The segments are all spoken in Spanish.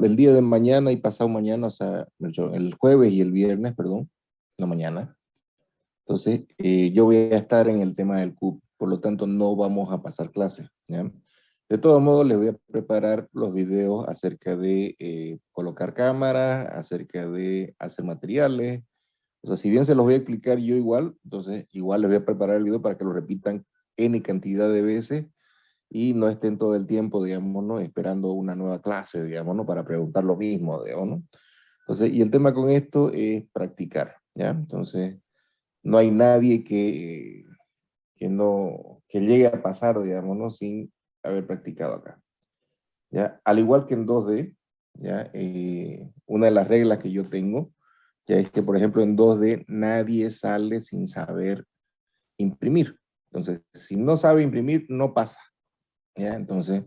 el día de mañana y pasado mañana, o sea, el jueves y el viernes, perdón, no mañana. Entonces, yo voy a estar en el tema del CUP, por lo tanto, no vamos a pasar clases, ¿ya? De todos modos, les voy a preparar los videos acerca de colocar cámaras, acerca de hacer materiales. O sea, si bien se los voy a explicar yo igual, entonces igual les voy a preparar el video para que lo repitan N cantidad de veces y no estén todo el tiempo, digamos, ¿no? Esperando una nueva clase, digamos, ¿no? Para preguntar lo mismo, digamos, ¿no? Entonces, y el tema con esto es practicar, ¿ya? Entonces, no hay nadie que no, que llegue a pasar, digamos, ¿no? Sin haber practicado acá, ¿ya? Al igual que en 2D, ¿ya? Una de las reglas que yo tengo, ya es que, por ejemplo, en 2D nadie sale sin saber imprimir. Entonces, si no sabe imprimir, no pasa, ¿ya? Entonces,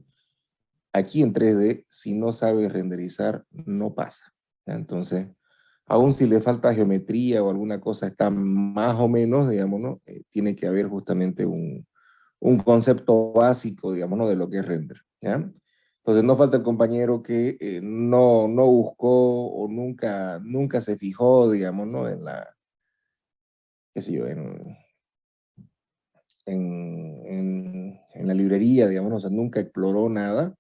aquí en 3D, si no sabe renderizar, no pasa, ¿ya? Entonces, aún si le falta geometría o alguna cosa está más o menos, digamos, ¿no? Tiene que haber justamente un concepto básico, digamos, ¿no? De lo que es render, ¿ya? Entonces no falta el compañero que no buscó o nunca se fijó, digamos, ¿no? En la, qué sé yo, en la librería, digamos, ¿no? O sea, nunca exploró nada.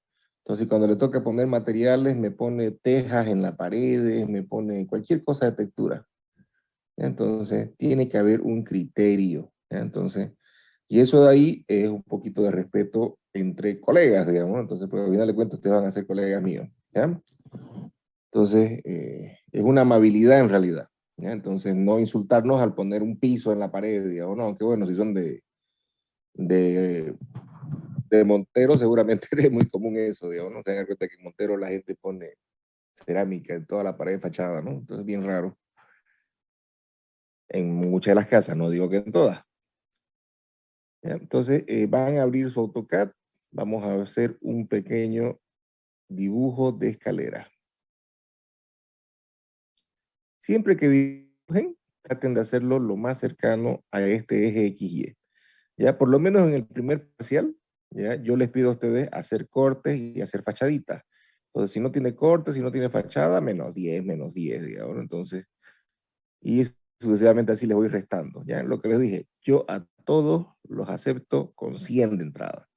Entonces, cuando le toca poner materiales, me pone tejas en las paredes, me pone cualquier cosa de textura. Entonces, tiene que haber un criterio, ¿ya? Entonces, y eso de ahí es un poquito de respeto entre colegas, digamos, ¿no? Entonces, pues al final de cuentas, ustedes van a ser colegas míos, ¿ya? Entonces, es una amabilidad en realidad, ¿ya? Entonces, no insultarnos al poner un piso en la pared, digamos, no, aunque bueno, si son de, de Montero, seguramente es muy común eso, digamos, ¿no? Se dan cuenta que en Montero la gente pone cerámica en toda la pared de fachada, ¿no? Entonces, bien raro. En muchas de las casas, no digo que en todas. ¿Ya? Entonces, van a abrir su AutoCAD, vamos a hacer un pequeño dibujo de escalera. Siempre que dibujen, traten de hacerlo lo más cercano a este eje XY. Ya, por lo menos en el primer parcial, ya, yo les pido a ustedes hacer cortes y hacer fachaditas. Entonces, si no tiene cortes, si no tiene fachada, menos 10, digamos, ¿no? Entonces, y sucesivamente así les voy restando. Ya, lo que les dije, yo a todos los acepto con 100 de entrada.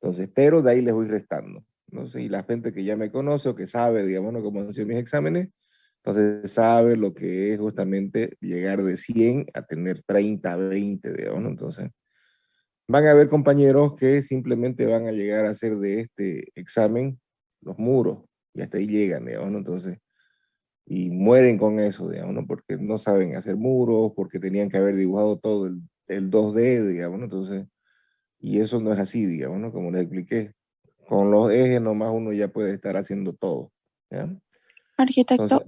Entonces, pero de ahí les voy restando, ¿no? Sí, la gente que ya me conoce o que sabe, digamos, ¿no? Cómo han sido mis exámenes, entonces sabe lo que es justamente llegar de 100 a tener 30, 20, digamos, ¿no? Entonces, van a haber compañeros que simplemente van a llegar a hacer de este examen los muros y hasta ahí llegan, digamos, ¿no? Entonces, y mueren con eso, digamos, ¿no? Porque no saben hacer muros, porque tenían que haber dibujado todo el 2D, digamos, ¿no? Entonces, y eso no es así, digamos, ¿no? Como les expliqué. Con los ejes nomás uno ya puede estar haciendo todo, ¿ya? Entonces, Arquitecto,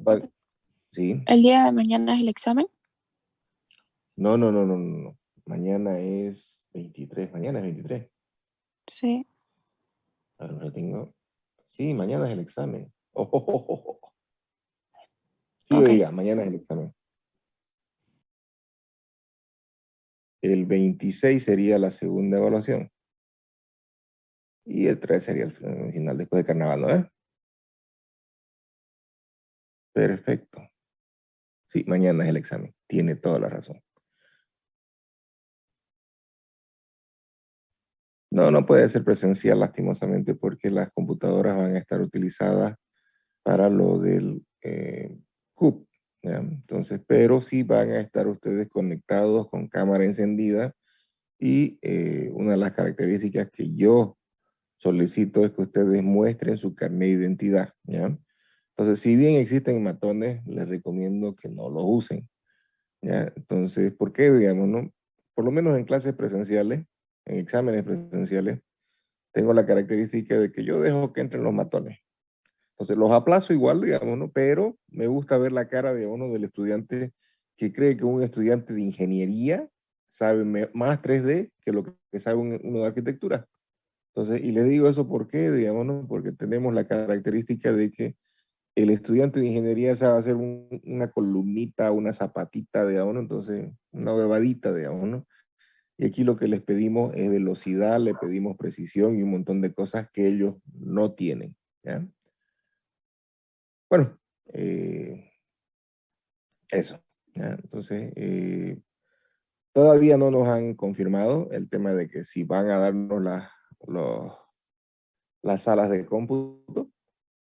sí. el día de mañana es el examen. No. Mañana es 23, mañana es 23. Sí, A ver, lo tengo. Sí, mañana es el examen. Oh. Sí, ok, oiga, mañana es el examen. El 26 sería la segunda evaluación. Y el 3 sería el final después de carnaval, ¿no? Perfecto. Sí, mañana es el examen. Tiene toda la razón. No puede ser presencial lastimosamente porque las computadoras van a estar utilizadas para lo del CUP, ¿ya? Entonces, pero sí van a estar ustedes conectados con cámara encendida y una de las características que yo solicito es que ustedes muestren su carnet de identidad, ¿ya? Entonces, si bien existen matones, les recomiendo que no los usen, ¿ya? Entonces, ¿por qué, digamos, no? Por lo menos en clases presenciales, en exámenes presenciales, tengo la característica de que yo dejo que entren los matones. Entonces los aplazo igual, digamos, ¿no? Pero me gusta ver la cara de uno del estudiante que cree que un estudiante de ingeniería sabe más 3D que lo que sabe uno de arquitectura. Entonces, y le digo eso porque, digamos, ¿no? Porque tenemos la característica de que el estudiante de ingeniería sabe hacer una columnita, una zapatita, digamos, ¿no? Entonces, una bebadita, digamos, ¿no? Y aquí lo que les pedimos es velocidad, le pedimos precisión y un montón de cosas que ellos no tienen, ¿ya? Bueno, eso. ¿Ya? Entonces, todavía no nos han confirmado el tema de que si van a darnos las salas de cómputo,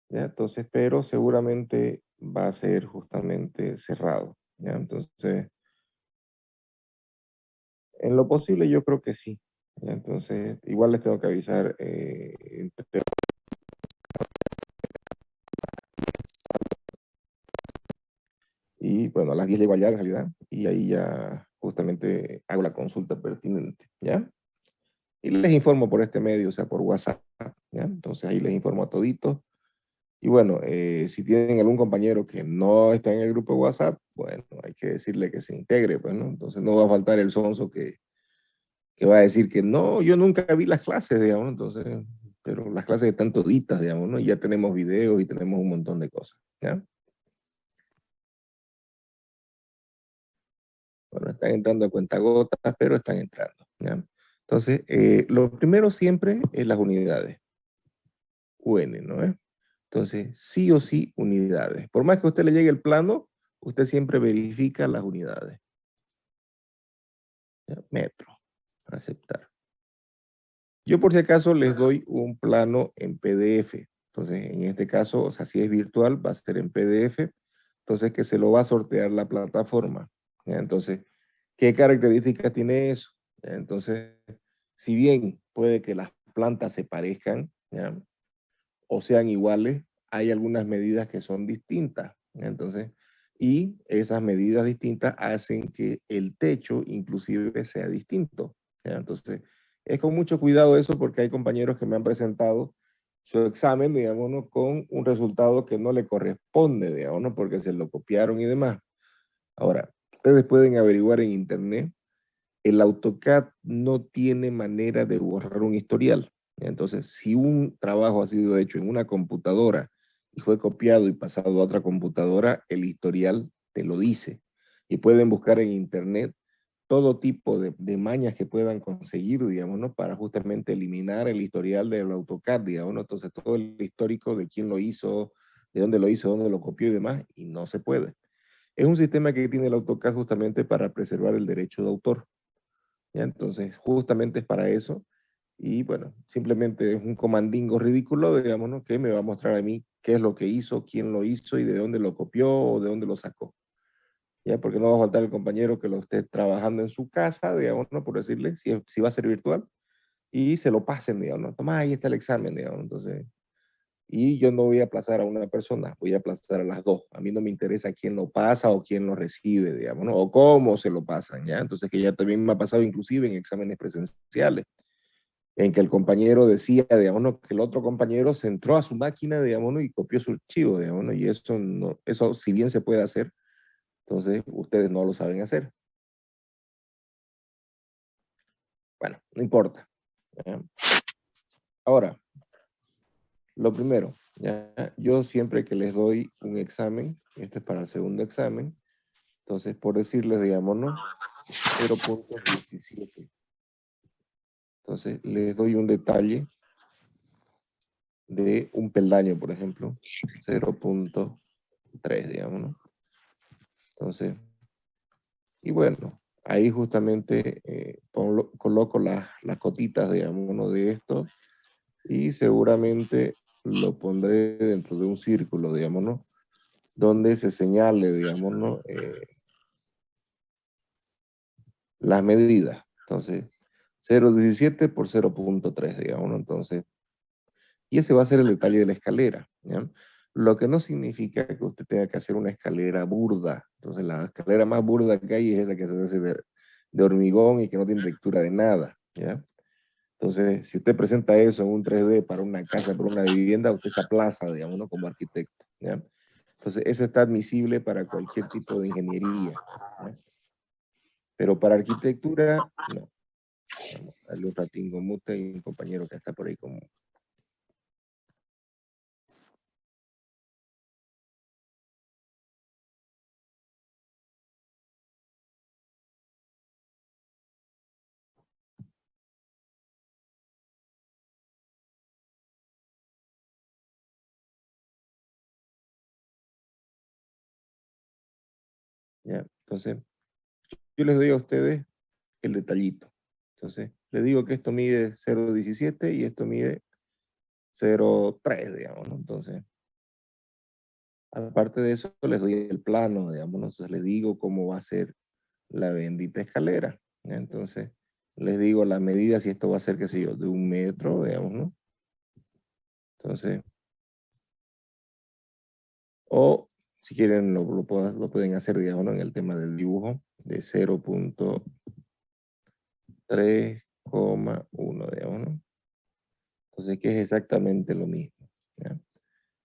¿ya? Entonces, pero seguramente va a ser justamente cerrado, ¿ya? Entonces, en lo posible yo creo que sí, ¿ya? Entonces, igual les tengo que avisar y bueno, a las 10 llego allá en realidad y ahí ya justamente hago la consulta pertinente, ¿ya? Y les informo por este medio, o sea, por WhatsApp, ¿ya? Entonces ahí les informo a toditos. Y bueno, si tienen algún compañero que no está en el grupo de WhatsApp, bueno, hay que decirle que se integre, pues, ¿no? Entonces no va a faltar el sonso que va a decir que no, yo nunca vi las clases, digamos, entonces, pero las clases están toditas, digamos, ¿no? Y ya tenemos videos y tenemos un montón de cosas, ¿ya? Bueno, están entrando a cuentagotas, pero están entrando, ¿ya? Entonces, lo primero siempre es las unidades, UN, ¿no? Entonces, sí o sí, unidades. Por más que a usted le llegue el plano, usted siempre verifica las unidades. ¿Ya? Metro, aceptar. Yo por si acaso les doy un plano en PDF. Entonces, en este caso, o sea, si es virtual, va a ser en PDF. Entonces, que se lo va a sortear la plataforma. ¿Ya? Entonces, ¿qué características tiene eso? ¿Ya? Entonces, si bien puede que las plantas se parezcan, ¿ya? O sean iguales, hay algunas medidas que son distintas. ¿Ya? Entonces, y esas medidas distintas hacen que el techo inclusive sea distinto. ¿Ya? Entonces, es con mucho cuidado eso porque hay compañeros que me han presentado su examen, digamos, ¿no? Con un resultado que no le corresponde, digamos, ¿no? Porque se lo copiaron y demás. Ahora, ustedes pueden averiguar en internet, el AutoCAD no tiene manera de borrar un historial. Entonces, si un trabajo ha sido hecho en una computadora y fue copiado y pasado a otra computadora, el historial te lo dice. Y pueden buscar en internet todo tipo de mañas que puedan conseguir, digamos, ¿no? Para justamente eliminar el historial del AutoCAD, digamos, ¿no? Entonces, todo el histórico de quién lo hizo, de dónde lo copió y demás, y no se puede. Es un sistema que tiene el AutoCAD justamente para preservar el derecho de autor. ¿Ya? Entonces, justamente es para eso. Y bueno, simplemente es un comandingo ridículo, digamos, ¿no? Que me va a mostrar a mí qué es lo que hizo, quién lo hizo y de dónde lo copió o de dónde lo sacó. ¿Ya? Porque no va a faltar el compañero que lo esté trabajando en su casa, digamos, ¿no? Por decirle, si va a ser virtual, y se lo pasen, digamos, ¿no? Toma, ahí está el examen, digamos. Entonces, y yo no voy a aplazar a una persona, voy a aplazar a las dos. A mí no me interesa quién lo pasa o quién lo recibe, digamos, ¿no? O cómo se lo pasan, ¿ya? Entonces, que ya también me ha pasado inclusive en exámenes presenciales, en que el compañero decía, digamos, ¿no? Que el otro compañero se entró a su máquina, digamos, ¿no? Y copió su archivo, digamos, ¿no? Y eso, no, eso si bien se puede hacer, entonces ustedes no lo saben hacer. Bueno, no importa. ¿Ya? Ahora, lo primero, ¿ya? Yo siempre que les doy un examen, este es para el segundo examen, entonces por decirles, digamos, ¿no? 0.17. Entonces les doy un detalle de un peldaño, por ejemplo, 0.3, digamos, ¿no? Entonces, y bueno, ahí justamente coloco las cotitas, digamos, ¿no? De esto y seguramente lo pondré dentro de un círculo, digamos, ¿no? Donde se señale, digamos, ¿no? Las medidas. Entonces, 0.17 por 0.3, digamos, ¿no? Entonces, y ese va a ser el detalle de la escalera, ¿ya? Lo que no significa que usted tenga que hacer una escalera burda. Entonces, la escalera más burda que hay es esa que se hace de hormigón y que no tiene lectura de nada, ¿ya? Entonces, si usted presenta eso en un 3D para una casa, para una vivienda, usted se aplaza, digamos, ¿no? Como arquitecto, ¿ya? Entonces, eso está admisible para cualquier tipo de ingeniería, ¿ya? Pero para arquitectura, no. Vamos a darle un ratín mute y un compañero que está por ahí como ¿ya? Entonces, yo les doy a ustedes el detallito. Entonces, les digo que esto mide 0,17 y esto mide 0,3, digamos, ¿no? Entonces, aparte de eso, les doy el plano, digamos, ¿no? Entonces, les digo cómo va a ser la bendita escalera, ¿ya? Entonces, les digo las medidas y esto va a ser, qué sé yo, de 1 metro, digamos, ¿no? Entonces, o si quieren lo pueden hacer, digamos, ¿no? En el tema del dibujo, de 0,3,1, digamos, ¿no? Entonces, que es exactamente lo mismo, ¿ya?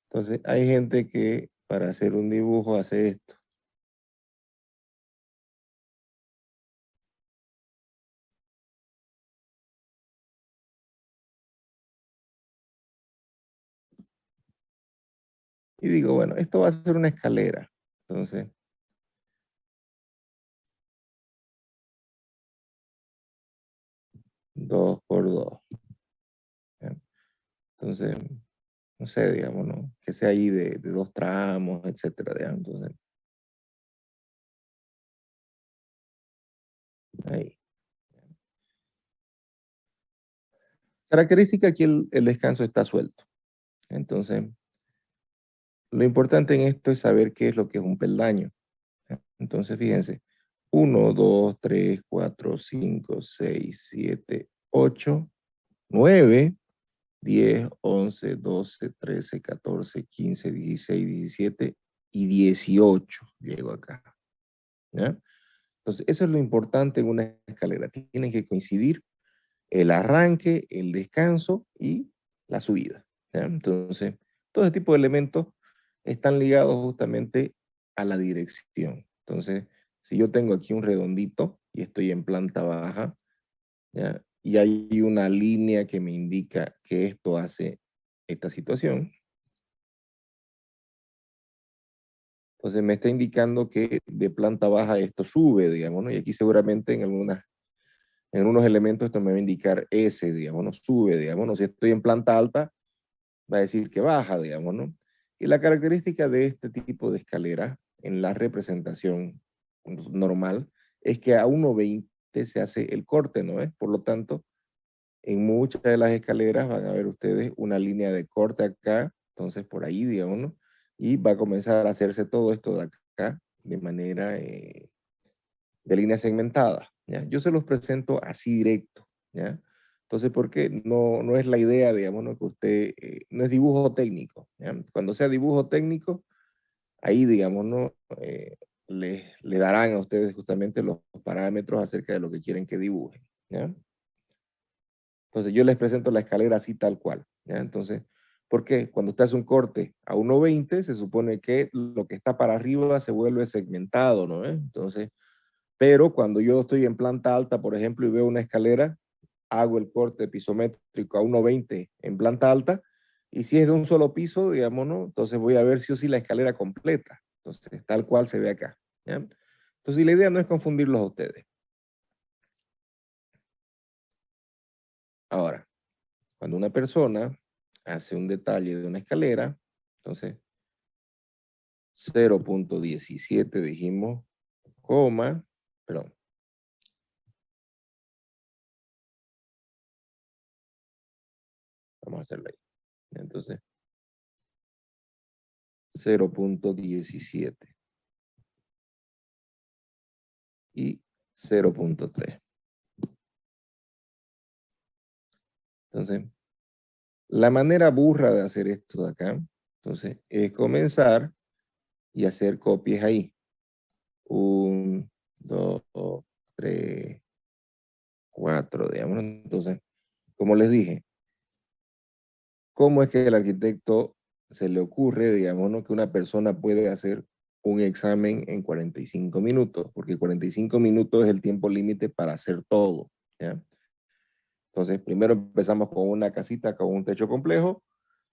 Entonces, hay gente que para hacer un dibujo hace esto. Y digo, bueno, esto va a ser una escalera. Entonces, dos por dos. ¿Ya? Entonces, no sé, digamos, ¿no? Que sea ahí de 2 tramos, etcétera, ¿ya? Entonces, ahí. Característica aquí el descanso está suelto. Entonces, lo importante en esto es saber qué es lo que es un peldaño. ¿Ya? Entonces, fíjense, 1, 2, 3, 4, 5, 6, 7, 8, 9, 10, 11, 12, 13, 14, 15, 16, 17 y 18. Llego acá. ¿Ya? Entonces, eso es lo importante en una escalera. Tienen que coincidir el arranque, el descanso y la subida, ¿ya? Entonces, todo ese tipo de elementos están ligados justamente a la dirección. Entonces, si yo tengo aquí un redondito y estoy en planta baja, ¿ya? Y hay una línea que me indica que esto hace esta situación, entonces me está indicando que de planta baja esto sube, digamos, ¿no? Y aquí seguramente en unos elementos esto me va a indicar S, digamos, no sube, digamos, no, si estoy en planta alta, va a decir que baja, digamos, ¿no? Y la característica de este tipo de escalera en la representación normal es que a 1,20 se hace el corte, ¿no es? Por lo tanto, en muchas de las escaleras van a ver ustedes una línea de corte acá, entonces por ahí, digamos, ¿no? Y va a comenzar a hacerse todo esto de acá de manera de línea segmentada, ¿ya? Yo se los presento así directo, ¿ya? Entonces, ¿por qué? No es la idea, digamos, ¿no? Que usted, no es dibujo técnico, ¿ya? Cuando sea dibujo técnico, ahí, digamos, ¿no? Le darán a ustedes justamente los parámetros acerca de lo que quieren que dibujen, ¿ya? Entonces, yo les presento la escalera así tal cual, ¿ya? Entonces, ¿por qué? Cuando usted hace un corte a 1,20, se supone que lo que está para arriba se vuelve segmentado, ¿no? Entonces, pero cuando yo estoy en planta alta, por ejemplo, y veo una escalera, hago el corte pisométrico a 1,20 en planta alta, y si es de un solo piso, digamos, ¿no? Entonces voy a ver sí o sí la escalera completa. Entonces, tal cual se ve acá, ¿ya? Entonces, la idea no es confundirlos a ustedes. Ahora, cuando una persona hace un detalle de una escalera, entonces 0,17 dijimos, coma, perdón, vamos a hacerlo ahí. Entonces, 0,17 y 0,3. Entonces, la manera burra de hacer esto de acá, entonces, es comenzar y hacer copias ahí. 1, 2, 3, 4, digamos. Entonces, como les dije, ¿cómo es que el arquitecto se le ocurre, digamos, ¿no? Que una persona puede hacer un examen en 45 minutos? Porque 45 minutos es el tiempo límite para hacer todo, ¿ya? Entonces, primero empezamos con una casita con un techo complejo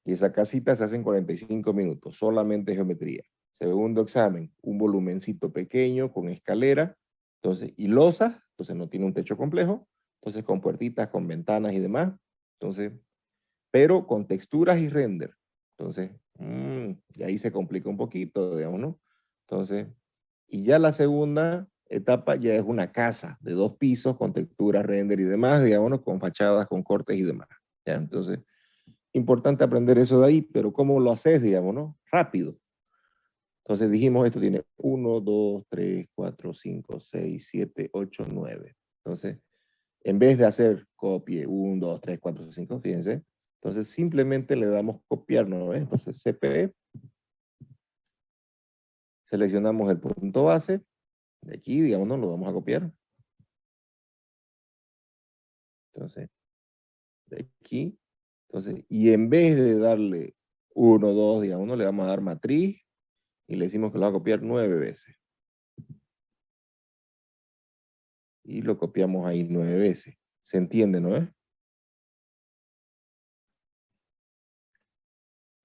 y esa casita se hace en 45 minutos, solamente geometría. Segundo examen, un volumencito pequeño con escalera, entonces, y losa, entonces no tiene un techo complejo, entonces con puertitas, con ventanas y demás, entonces, pero con texturas y render. Entonces, y ahí se complica un poquito, digamos, ¿no? Entonces, Y ya la segunda etapa ya es una casa de 2 pisos con textura, render y demás, digamos, con fachadas, con cortes y demás. ¿Ya? Entonces, importante aprender eso de ahí, pero ¿cómo lo haces, digamos, no? Rápido. Entonces dijimos, esto tiene 1, 2, 3, 4, 5, 6, 7, 8, 9. Entonces, en vez de hacer copie 1, 2, 3, 4, 5, fíjense, entonces simplemente le damos copiar, ¿no? Entonces CP, seleccionamos el punto base, de aquí, digamos, no lo vamos a copiar. Entonces, de aquí, entonces, y en vez de darle 1, 2, digamos, no le vamos a dar matriz y le decimos que lo va a copiar 9 veces. Y lo copiamos ahí 9 veces. ¿Se entiende, no es?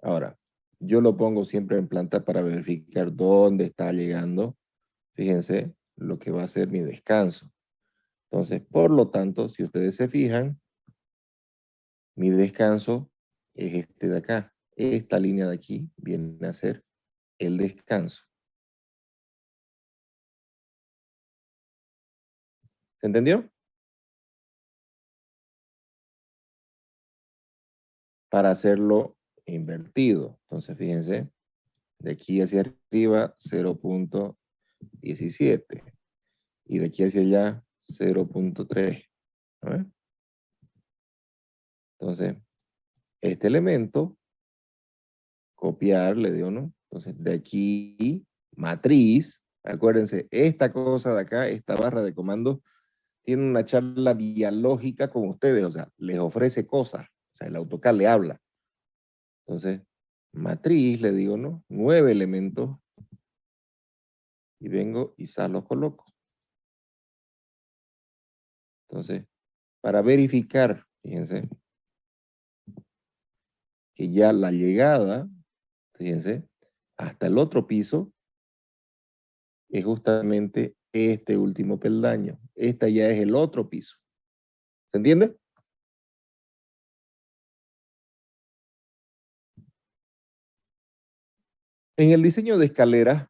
Ahora, yo lo pongo siempre en planta para verificar dónde está llegando, fíjense, lo que va a ser mi descanso. Entonces, por lo tanto, si ustedes se fijan, mi descanso es este de acá. Esta línea de aquí viene a ser el descanso. ¿Se entendió? Para hacerlo invertido. Entonces, fíjense, de aquí hacia arriba 0.17 y de aquí hacia allá 0.3. ¿No? Entonces, este elemento, copiar, le digo, ¿no? Entonces, de aquí, matriz, acuérdense, esta cosa de acá, esta barra de comando, tiene una charla dialógica con ustedes, o sea, les ofrece cosas, o sea, el AutoCAD le habla. Entonces, matriz, le digo, ¿no? 9 elementos, y vengo y los coloco. Entonces, para verificar, fíjense, que ya la llegada, fíjense, hasta el otro piso, es justamente este último peldaño. Esta ya es el otro piso. ¿Se entiende? En el diseño de escaleras,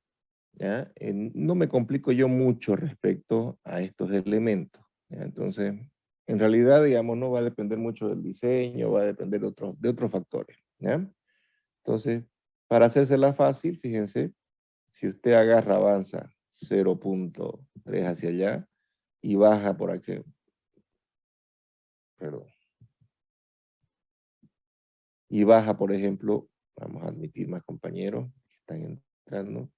¿ya? No me complico yo mucho respecto a estos elementos. ¿Ya? Entonces, en realidad, digamos, no va a depender mucho del diseño, va a depender de otros factores. ¿Ya? Entonces, para hacérsela fácil, fíjense, si usted agarra, avanza 0.3 hacia allá y baja por aquí, perdón, y baja, por ejemplo, vamos a admitir más compañeros que están entrando,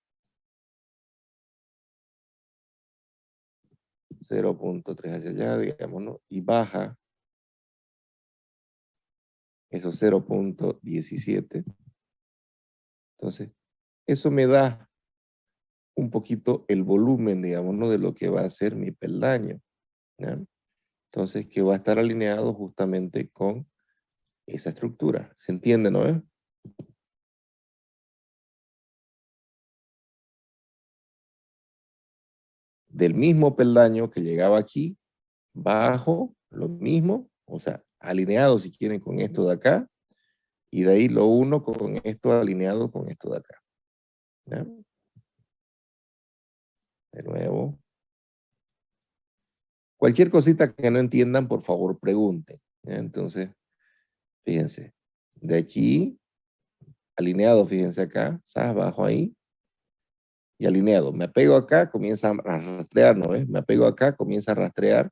0.3 hacia allá, digamos, ¿no? Y baja esos 0.17. Entonces, eso me da un poquito el volumen, digamos, ¿no? De lo que va a ser mi peldaño. ¿Ya? Entonces, que va a estar alineado justamente con esa estructura. ¿Se entiende, no? Del mismo peldaño que llegaba aquí, bajo, lo mismo, o sea, alineado si quieren con esto de acá, y de ahí lo uno con esto alineado con esto de acá. ¿Ya? De nuevo. Cualquier cosita que no entiendan, por favor, pregunten. ¿Ya? Entonces, fíjense, de aquí, alineado, fíjense acá, ¿sabes? Bajo ahí, y alineado. Me apego acá, comienza a rastrear, ¿no ves? Me apego acá, comienza a rastrear,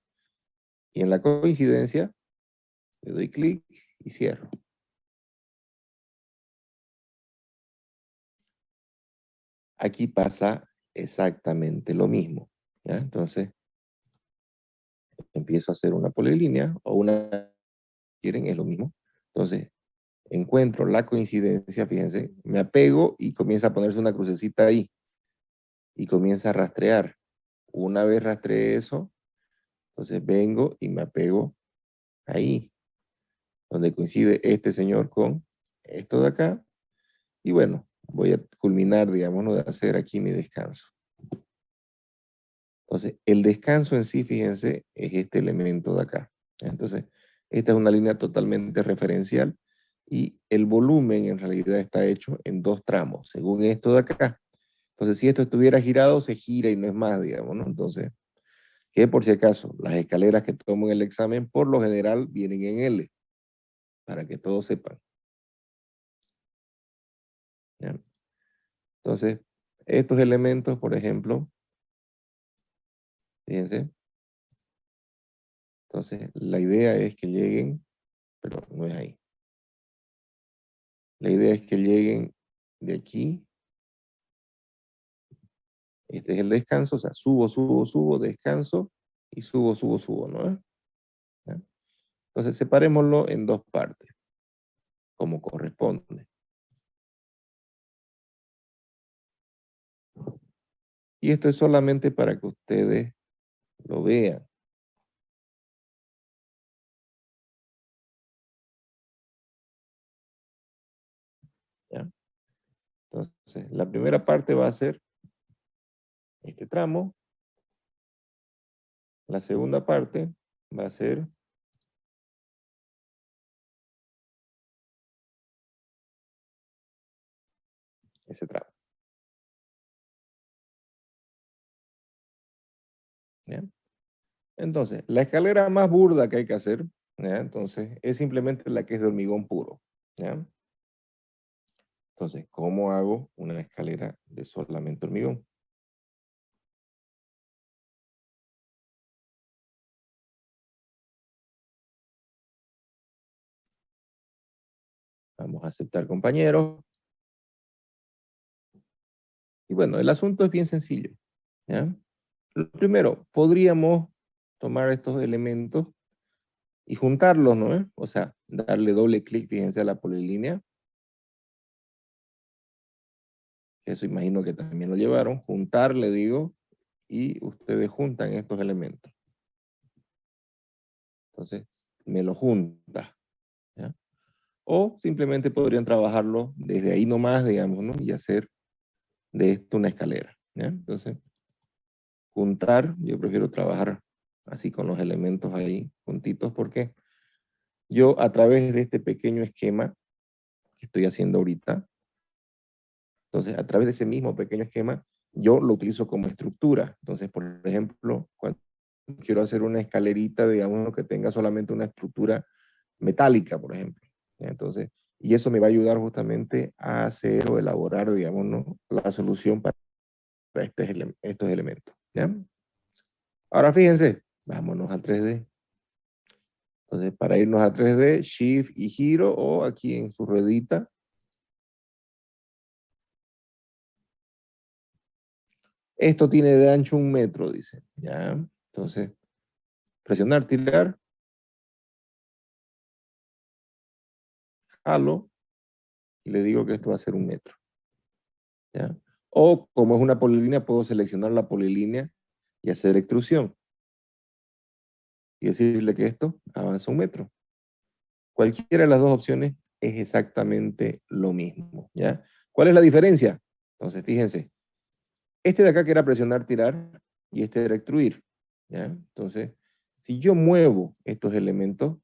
y en la coincidencia, le doy clic y cierro. Aquí pasa exactamente lo mismo. ¿Ya? Entonces, empiezo a hacer una polilínea o una, quieren, es lo mismo. Entonces, encuentro la coincidencia, fíjense, me apego y comienza a ponerse una crucecita ahí y comienza a rastrear. Una vez rastreé eso, entonces vengo y me apego ahí, donde coincide este señor con esto de acá. Y bueno, voy a culminar, digamos, ¿no? De hacer aquí mi descanso. Entonces, el descanso en sí, fíjense, es este elemento de acá. Entonces, esta es una línea totalmente referencial y el volumen en realidad está hecho en 2 tramos, según esto de acá. Entonces, si esto estuviera girado, se gira y no es más, digamos, ¿no? Entonces, que por si acaso, las escaleras que tomo en el examen, por lo general, vienen en L, para que todos sepan. ¿Ya? Entonces, estos elementos, por ejemplo, fíjense, entonces, la idea es que lleguen, pero no es ahí. La idea es que lleguen de aquí. Este es el descanso, o sea, subo, subo, subo, descanso, y subo, subo, subo, ¿no? ¿Ya? Entonces, separémoslo en dos partes, como corresponde. Y esto es solamente para que ustedes lo vean. ¿Ya? Entonces, la primera parte va a ser este tramo. La segunda parte va a ser ese tramo. ¿Ya? Entonces, la escalera más burda que hay que hacer, ¿ya? Entonces, es simplemente la que es de hormigón puro. ¿Ya? Entonces, ¿cómo hago una escalera de solamente hormigón? Vamos a aceptar compañeros. Y bueno, el asunto es bien sencillo. ¿Ya? Lo primero, podríamos tomar estos elementos y juntarlos, ¿no? O sea, darle doble clic, fíjense, a la polilínea. Eso imagino que también lo llevaron. Juntar, le digo, y ustedes juntan estos elementos. Entonces, me lo junta. ¿Ya? O simplemente podrían trabajarlo desde ahí nomás, digamos, ¿no? Y hacer de esto una escalera. ¿Ya? Entonces, juntar, yo prefiero trabajar así con los elementos ahí juntitos porque yo a través de este pequeño esquema que estoy haciendo ahorita, entonces a través de ese mismo pequeño esquema, yo lo utilizo como estructura. Entonces, por ejemplo, cuando quiero hacer una escalerita, digamos, que tenga solamente una estructura metálica, por ejemplo. ¿Ya? Entonces, y eso me va a ayudar justamente a hacer o elaborar, digamos, ¿no? La solución para estos elementos. ¿Ya? Ahora fíjense, vámonos al 3D. Entonces, para irnos a 3D, Shift y giro, o aquí en su ruedita. Esto tiene de ancho 1 metro, dice. ¿Ya? Entonces, presionar, tirar, jalo, y le digo que esto va a ser 1 metro. ¿Ya? O, como es una polilínea, puedo seleccionar la polilínea y hacer extrusión. Y decirle que esto avanza 1 metro. Cualquiera de las dos opciones es exactamente lo mismo. ¿Ya? ¿Cuál es la diferencia? Entonces, fíjense. Este de acá que era presionar, tirar, y este era extruir. ¿Ya? Entonces, si yo muevo estos elementos,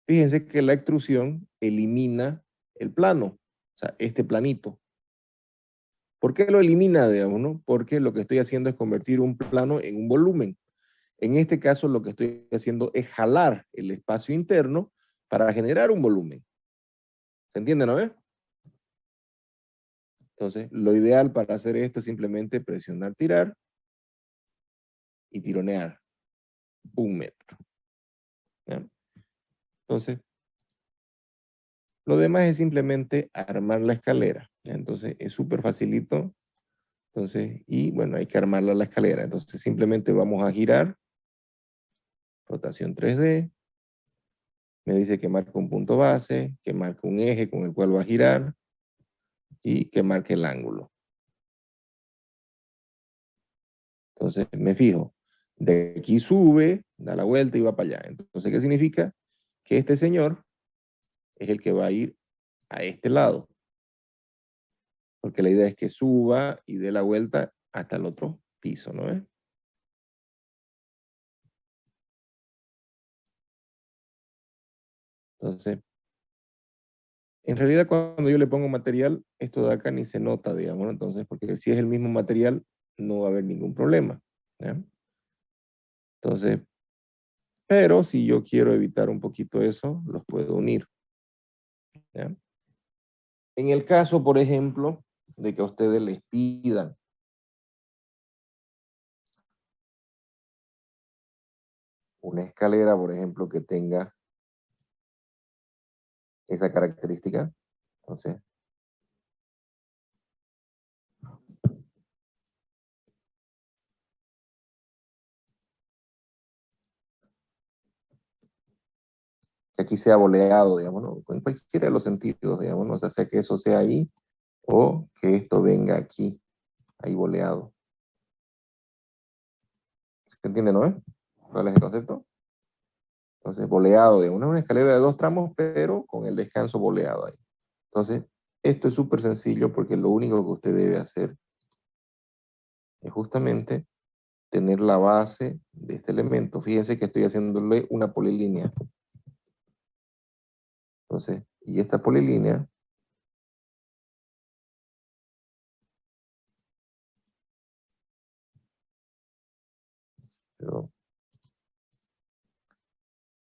fíjense que la extrusión elimina el plano, o sea, este planito. ¿Por qué lo elimina, digamos, no? Porque lo que estoy haciendo es convertir un plano en un volumen. En este caso, lo que estoy haciendo es jalar el espacio interno para generar un volumen. ¿Se entiende, no? Entonces, lo ideal para hacer esto es simplemente presionar, tirar y tironear 1 metro. ¿Ya? Entonces, lo demás es simplemente armar la escalera. ¿Ya? Entonces, es súper facilito. Entonces, y bueno, hay que armarla la escalera. Entonces, simplemente vamos a girar. Rotación 3D. Me dice que marque un punto base, que marque un eje con el cual va a girar y que marque el ángulo. Entonces, me fijo. De aquí sube, da la vuelta y va para allá. Entonces, ¿qué significa? Que este señor es el que va a ir a este lado. Porque la idea es que suba y dé la vuelta hasta el otro piso, ¿no es? Entonces, En realidad, cuando yo le pongo material, esto de acá ni se nota, digamos, ¿no? Entonces, porque si es el mismo material, no va a haber ningún problema, ¿ya? Entonces, pero si yo quiero evitar un poquito eso, los puedo unir, ¿ya? En el caso, por ejemplo, de que a ustedes les pidan una escalera, por ejemplo, que tenga esa característica, entonces, que aquí sea boleado, digamos, ¿no? En cualquiera de los sentidos, digamos, ¿no? O sea que eso sea ahí o que esto venga aquí, ahí boleado. ¿Se entiende, no? ¿Cuál es el concepto? Entonces, boleado, digamos, una escalera de 2 tramos, pero con el descanso boleado ahí. Entonces, esto es súper sencillo porque lo único que usted debe hacer es justamente tener la base de este elemento. Fíjense que estoy haciéndole una polilínea. Entonces, y esta polilínea, pero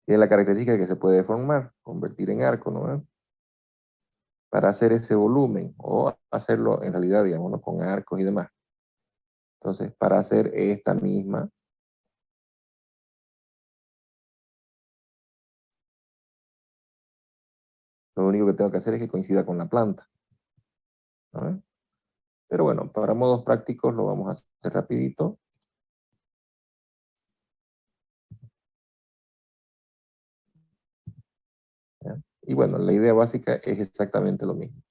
tiene la característica que se puede formar, convertir en arco, ¿no? Para hacer ese volumen o hacerlo en realidad, digamos, ¿no? Con arcos y demás. Entonces, para hacer esta misma, lo único que tengo que hacer es que coincida con la planta, ¿no? Pero bueno, para modos prácticos lo vamos a hacer rapidito. ¿Ya? Y bueno, la idea básica es exactamente lo mismo.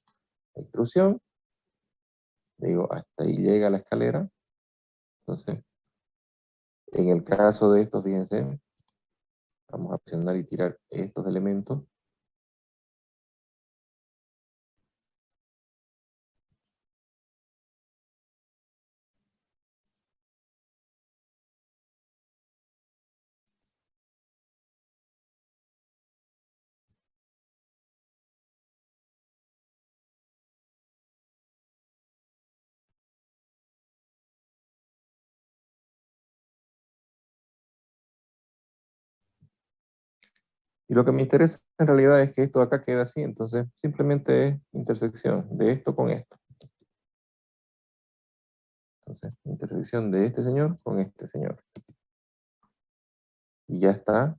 La intrusión, digo, hasta ahí llega la escalera. Entonces, en el caso de estos, fíjense, vamos a presionar y tirar estos elementos. Y lo que me interesa en realidad es que esto de acá quede así, entonces simplemente es intersección de esto con esto. Entonces, intersección de este señor con este señor. Y ya está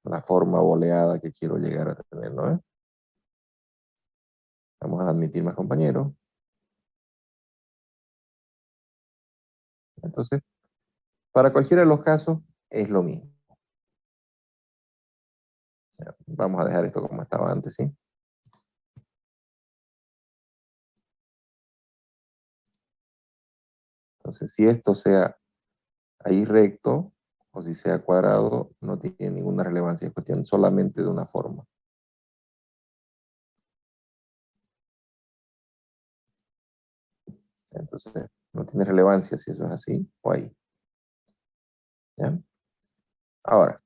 la forma boleada que quiero llegar a tener, ¿no? Vamos a admitir más compañeros. Entonces, para cualquiera de los casos es lo mismo. Ya, vamos a dejar esto como estaba antes, ¿sí? Entonces, si esto sea ahí recto, o si sea cuadrado, no tiene ninguna relevancia, es cuestión solamente de una forma. Entonces, no tiene relevancia si eso es así o ahí. ¿Ya? Ahora,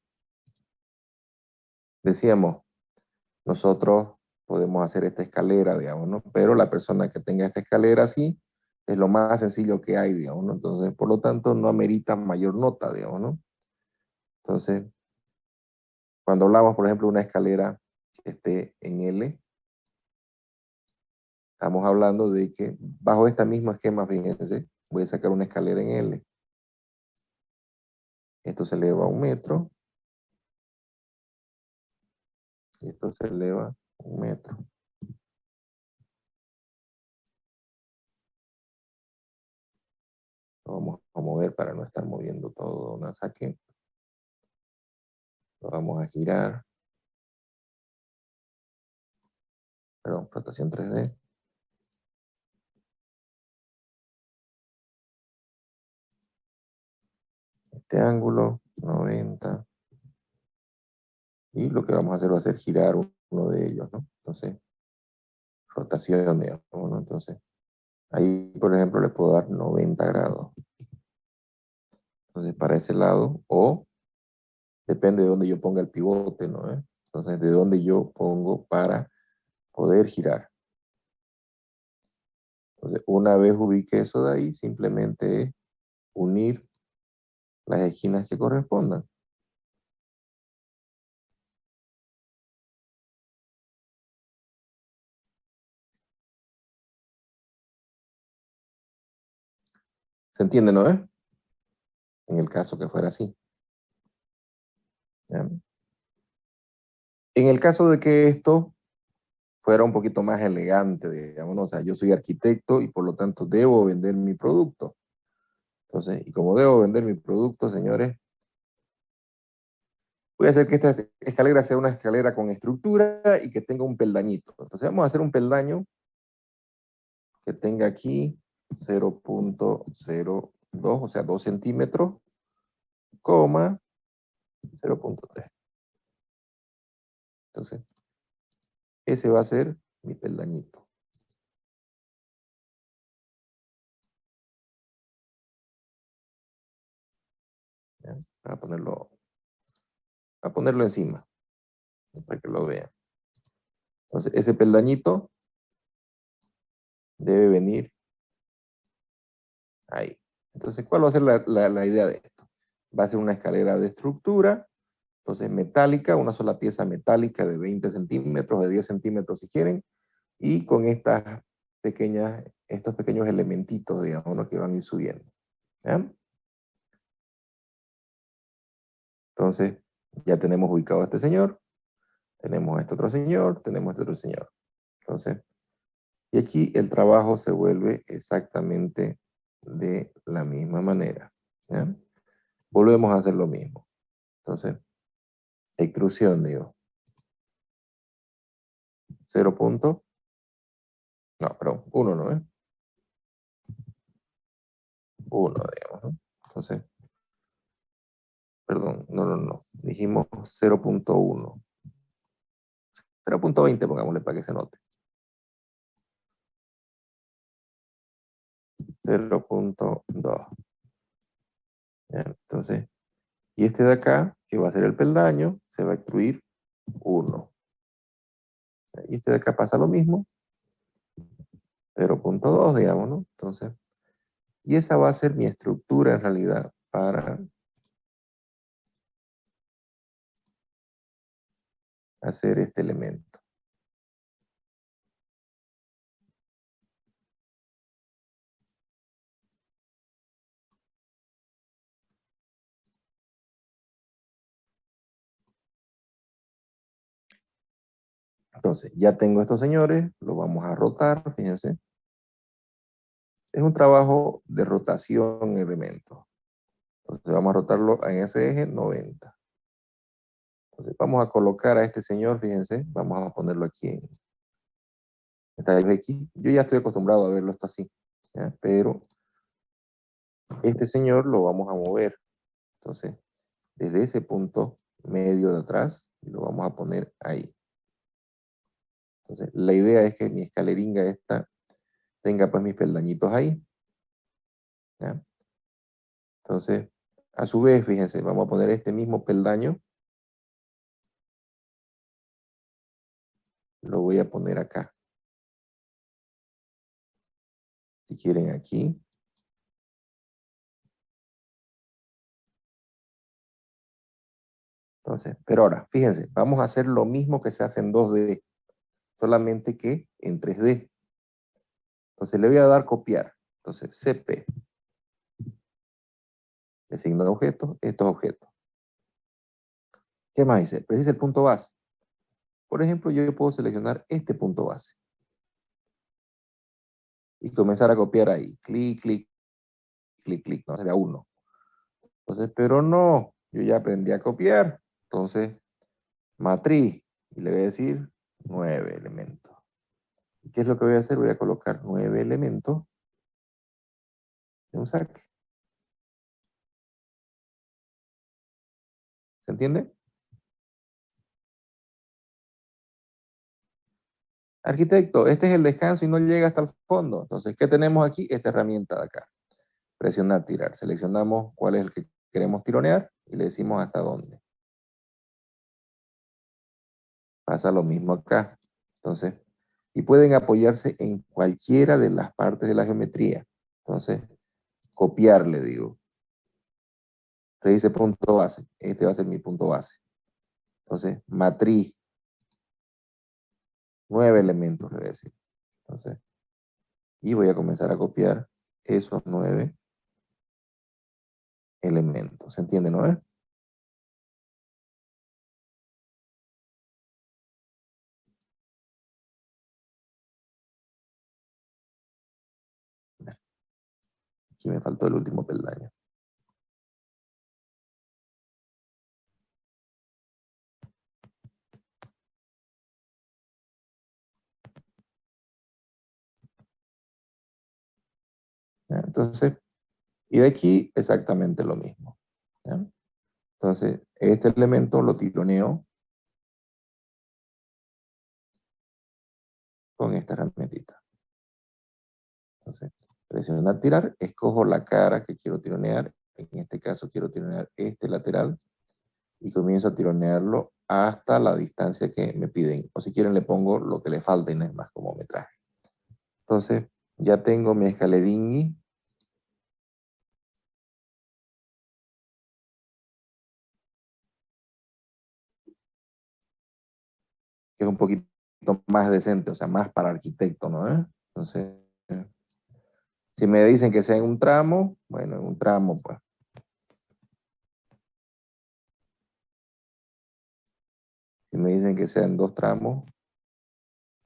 decíamos, nosotros podemos hacer esta escalera, digamos, ¿no? Pero la persona que tenga esta escalera así es lo más sencillo que hay, digamos, ¿no? Entonces, por lo tanto, no amerita mayor nota, digamos, ¿no? Entonces, cuando hablamos, por ejemplo, de una escalera que esté en L, estamos hablando de que bajo este mismo esquema, fíjense, voy a sacar una escalera en L. Esto se eleva a 1 metro. Y esto se eleva a 1 metro. Lo vamos a mover para no estar moviendo todo una saque. Lo vamos a girar. Perdón, rotación 3D. Este ángulo, 90. Y lo que vamos a hacer va a ser girar uno de ellos, ¿no? Entonces, rotación, digamos, ¿no? Entonces, ahí, por ejemplo, le puedo dar 90 grados. Entonces, para ese lado, o depende de dónde yo ponga el pivote, ¿no? Entonces, de dónde yo pongo para poder girar. Entonces, una vez ubique eso de ahí, simplemente es unir las esquinas que correspondan. ¿Se entiende, no es? En el caso que fuera así. ¿Ya? En el caso de que esto fuera un poquito más elegante, digamos, ¿no? O sea, yo soy arquitecto y por lo tanto debo vender mi producto. Entonces, y como debo vender mi producto, señores, voy a hacer que esta escalera sea una escalera con estructura y que tenga un peldañito. Entonces vamos a hacer un peldaño que tenga aquí 0.02, o sea, 2 centímetros, coma 0.3. Entonces, ese va a ser mi peldañito. ¿Ya? Voy a ponerlo encima, para que lo vean. Entonces, ese peldañito debe venir ahí. Entonces, ¿cuál va a ser la idea de esto? Va a ser una escalera de estructura, entonces metálica, una sola pieza metálica de 20 centímetros, de 10 centímetros si quieren, y con estos pequeños elementitos, digamos, ¿no? Que van a ir subiendo. ¿Ya? Entonces, ya tenemos ubicado a este señor, tenemos a este otro señor, tenemos a este otro señor. Entonces, y aquí el trabajo se vuelve exactamente de la misma manera. ¿Ya? Volvemos a hacer lo mismo. Entonces, extrusión, digo. 0 punto. No, perdón, 1 no es. 1, digamos, ¿no? Entonces, perdón, no. Dijimos 0.1. 0.20, pongámosle para que se note. 0.2. Entonces, y este de acá, que va a ser el peldaño, se va a extruir 1. Y este de acá pasa lo mismo, 0.2, digamos, ¿no? Entonces, y esa va a ser mi estructura en realidad para hacer este elemento. Entonces, ya tengo estos señores, los vamos a rotar, fíjense. Es un trabajo de rotación en elementos. Entonces vamos a rotarlo en ese eje 90. Entonces vamos a colocar a este señor, fíjense, vamos a ponerlo aquí en esta X. Yo ya estoy acostumbrado a verlo esto así, ¿ya? Pero este señor lo vamos a mover. Entonces, desde ese punto medio de atrás, lo vamos a poner ahí. Entonces, la idea es que mi escaleringa esta tenga pues mis peldañitos ahí. ¿Ya? Entonces, a su vez, fíjense, vamos a poner este mismo peldaño. Lo voy a poner acá. Si quieren aquí. Entonces, pero ahora, fíjense, vamos a hacer lo mismo que se hace en 2D, solamente que en 3D. Entonces le voy a dar copiar. Entonces, CP. Le asigno objetos, estos objetos. ¿Qué más dice? Precisa el punto base. Por ejemplo, yo puedo seleccionar este punto base. Y comenzar a copiar ahí. Clic, clic, clic, clic. No, sería 1. Entonces, pero no, yo ya aprendí a copiar. Entonces, matriz. Y le voy a decir 9 elementos. ¿Qué es lo que voy a hacer? Voy a colocar 9 elementos en un saque. ¿Se entiende? Arquitecto, este es el descanso y no llega hasta el fondo. Entonces, ¿qué tenemos aquí? Esta herramienta de acá. Presionar, tirar. Seleccionamos cuál es el que queremos tironear y le decimos hasta dónde. Pasa lo mismo acá. Entonces, y pueden apoyarse en cualquiera de las partes de la geometría. Entonces, copiar, le digo. Entonces dice punto base. Este va a ser mi punto base. Entonces, matriz. 9 elementos, le voy a decir. Entonces, y voy a comenzar a copiar esos 9 elementos. ¿Se entiende, no es? Aquí me faltó el último peldaño. ¿Ya? Entonces, y de aquí exactamente lo mismo. ¿Ya? Entonces, este elemento lo tironeo con esta herramientita. Entonces, presionar tirar, escojo la cara que quiero tironear. En este caso quiero tironear este lateral y comienzo a tironearlo hasta la distancia que me piden. O si quieren le pongo lo que le falta y no es más como metraje. Entonces, ya tengo mi escalerini. Que es un poquito más decente, o sea, más para arquitecto, ¿no? Entonces, si me dicen que sea en un tramo, bueno, en un tramo, pues. Si me dicen que sea en 2 tramos,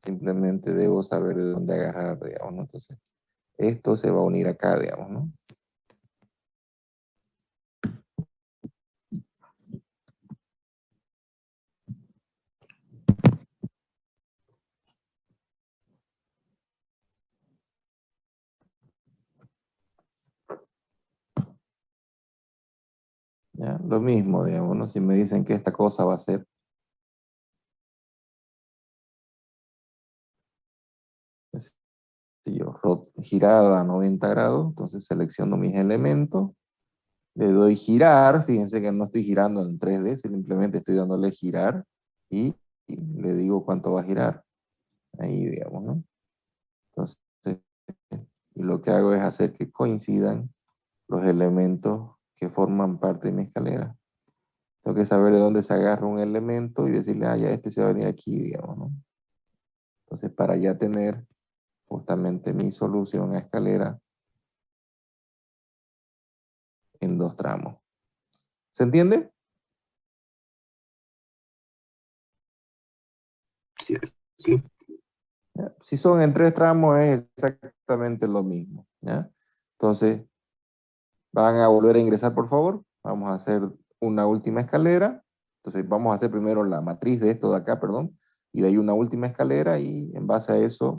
simplemente debo saber de dónde agarrar, digamos, ¿no? Entonces, esto se va a unir acá, digamos, ¿no? ¿Ya? Lo mismo, digamos, ¿no? Si me dicen que esta cosa va a ser si yo, girada a 90 grados, entonces selecciono mis elementos, le doy girar, fíjense que no estoy girando en 3D, simplemente estoy dándole girar y le digo cuánto va a girar. Ahí, digamos, ¿no? Entonces, y lo que hago es hacer que coincidan los elementos que forman parte de mi escalera. Tengo que saber de dónde se agarra un elemento y decirle, ah, ya este se va a venir aquí, digamos, ¿no? Entonces, para ya tener justamente mi solución a escalera en 2 tramos. ¿Se entiende? Sí, sí. ¿Ya? Si son en 3 tramos es exactamente lo mismo. ¿Ya? Entonces, van a volver a ingresar, por favor. Vamos a hacer una última escalera. Entonces, vamos a hacer primero la matriz de esto de acá, perdón, y de ahí una última escalera y en base a eso